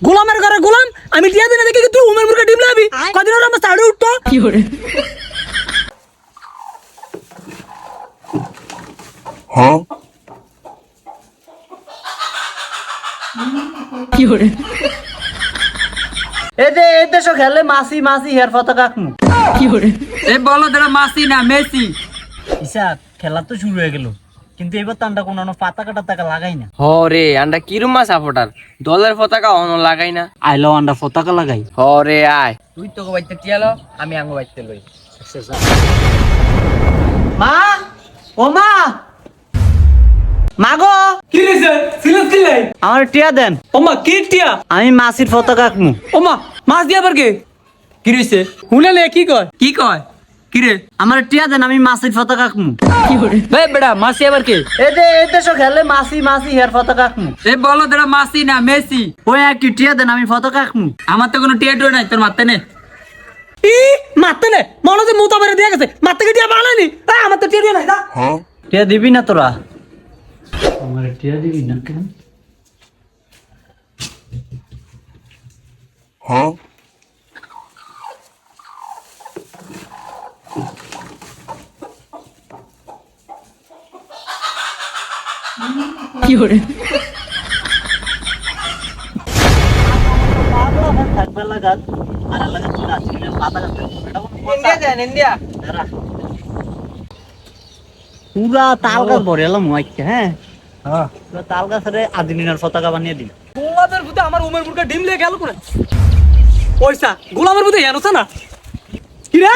গোলামের ঘরে গোলাম, আমি টিয়া দিনে দেখি তুই উমের মুরগা ডিম লাবি, কদিন হলো আমার সাড়ে উঠতো। কি করে হ্যাঁ কি করে এই দেশো খেলে মাসি মাসি হের পতাকা আঁকমু। কি করে এ বলো তোরা মাসি না মেসি। ইসাক খেলা তো শুরু হয়ে গেল, কিন্তু এবার তো আমরা কোনো পাতাকা টাতাকা লাগাই না। হরে আন্ডা কিরুমা সাপোর্টার দলের পতাকা অন লাগাই না। আইলো আমরা পতাকা লাগাই। হরে আয় তুই তো বাইতে টিয়ালো, আমি আঙ্গ বাইতে লই। মা, ও মা, মাগো কি রেছে সিলেস কি লাই আমার টিয়া দেন। ওমা কি টিয়া আমি মাসির পতাকা আঁকমু। ওমা মাছ দিয়া পারকে কি রেছে হুনে লে কি কয় কি কয় কি রে? আমার টিয়া দেন, আমি মাসির পতাকা আঁকমু। কি করে বে বেড়া মাসি আবার কে? এই দেশো খেলে মাসি মাসি হের পতাকা আঁকমু। এ বলো তোরা মাসি না মেসি। ওই একই টিয়া দেন, আমি পতাকা আঁকমু। আমার তো কোনো টিয়া টুয়া নাই, তোর মারতে নে। ই মারতে নে মনে হচ্ছে মুতা মেরে দিয়ে গেছে, মারতে কি টিয়া বানায়নি। আমার তো টিয়া নাই দা হ্যাঁ টিয়া দিবি না তোরা? আমার টিয়া দিবি না কেন? হ্যাঁ কি করে থাকবে লাগাত আর লাগাত তুই আসলে পাতাকা ইন্ডিয়া দেন ইন্ডিয়া। পুরা তাল গাছ ভরে এলাম আজকে। হ্যাঁ হ্যাঁ পুরা তাল গাছের আদিনিনার পতাকা বানিয়ে দিই। গোলামের বুতে আমার উমের মুরগা ডিম লে গেল কোনে পয়সা গোলামের বুতে জানোস না কি রে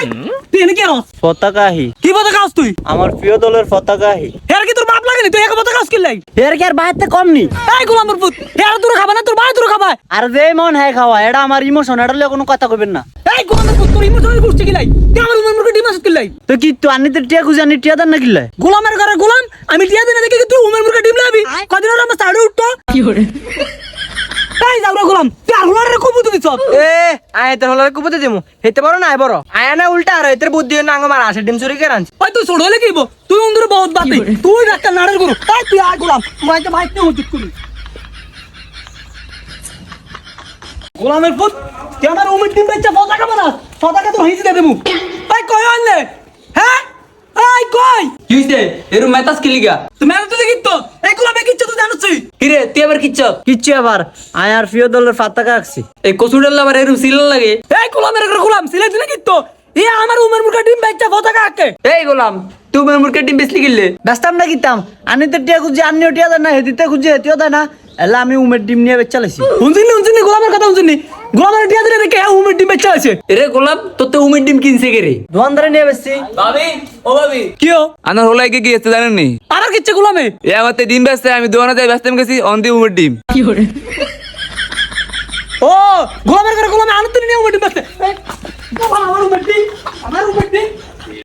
তুই এনে কি আনস পতাকাহি কি পতা কাজ তুই আমার প্রিয় দলের পতাকাহি। হের কি তোর বাপ লাগেনি তুই এক পতা কাজ কি লাই এর কি আর বাইরে কম নি? এই গোলামের পুত হের তোর খাবা না তোর ভাই তোর খাবা আর যে মন হ্যাঁ খাওয়া, এটা আমার ইমোশন, এটা লিয়ে কোনো কথা কইবেন না। এই গোলামের পুত তোর ইমোশনাল গোষ্ঠী কি লাই তুই আমার উমের মুরগা ডিম আসত কি লাই তো কি তুই আনিতে টিয়া খুঁজে আনি টিয়া দেন না কিল্লাই? গোলামের ঘরে গোলাম, আমি টিয়া দিনে দেখি তুই উমের মুরগা ডিম লাবি, কদিন হলো আমার সাড়ে উঠতো। কি করে এই যাও রে গোলাম তুই আর হুলারে কবুত দিছ এ আয় তোর হলার কুপতে দিমু হেতে বড় না বড় আয় না উল্টা আর এতের বুদ্ধি না আঙ্গ মার আসে ডিম চুরি করে আনছি। ওই তুই ছোট হলে কি হইব? তুই অন্ধুরে বহুত বাতি তুই ডাক্তার নাড়ের গরু তাই তুই আয় গোলাম মাইকে ভাই তুই উচিত করি গোলামের পুত তুই আমার উমের ডিম বেচা পতাকা বানাস, পতাকা তো হিজে দেবো। এই কই আনলে হ্যাঁ এই কই কি হইছে এরু মেতাস কি লিগা? তুমি আর তো দেখি তো এই গোলামে কিচ্ছু তো জানোস তুই কি রে তুই আবার কিচ্ছ? কিচ্ছু আবার আমি আর প্রিয় দলের পতাকা আঁকছি। এই কসুডাল আবার এরু সিল লাগে। এই গোলামের ঘরে গোলাম সিলাই দিলে কি তো এ আমার উমের মুরগা ডিম বেচা পতাকা আঁকে এই গোলাম তুই মের মুরকে ডিম বেচলি গিললে ব্যস্তাম না কিতাম আনিতে টিয়া খুঁজে আনিও টিয়া দেয় না, হেদিতে খুঁজে হেতিও দেয় না, এলা আমি উমের ডিম নিয়ে বেচালাইছি। শুনছিনি গোলামের কথা শুনছিনি গোলামের টিয়া দিলে দেখে উমের ডিম বেচা আছে এরে গোলাম তোর তো উমের ডিম কিনছে কে রে? দোকানদারে নিয়ে বেচছি। ভাবি ও ভাবি কিও আনার হলাই কি গিয়েছে জানেন নি? আর কিচ্ছে গোলামে এ আমাতে ডিম বেচছে, আমি দোকানে যাই ব্যস্ত গেছি অন দি উমের ডিম। কি করে ও গোলামের ঘরে গোলামে আনন্দ নিয়ে উমের ডিম বেচতে আমার উমের ডিম